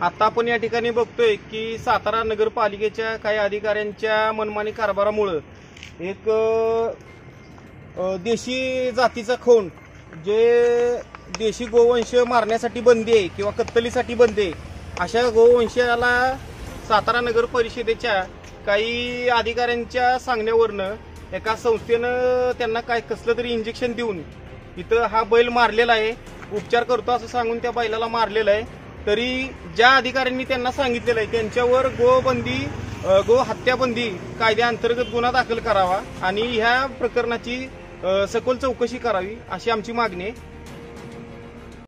आता आपण या ठिकाणी बघतोय की सातारा नगरपालिकेच्या काही अधिकाऱ्यांच्या मनमानी कारभारामुळे एक देशी जातीचा खून, जे देशी गोवंश मारण्यासाठी बंदी आहे किंवा कत्तलीसाठी बंदी आहे, अशा गोवंशाला सातारा नगर परिषदेच्या काही अधिकाऱ्यांच्या सांगण्यावरनं एका संस्थेनं त्यांना काय कसलं तरी इंजेक्शन देऊन इथं हा बैल मारलेला आहे, उपचार करतो असं सांगून त्या बैलाला मारलेला आहे। तरी ज्या अधिकाऱ्यांनी त्यांना सांगितलेलं आहे त्यांच्यावर गो हत्याबंदी कायद्याअंतर्गत गुन्हा दाखल करावा आणि ह्या प्रकरणाची सखोल चौकशी करावी अशी आमची मागणी आहे।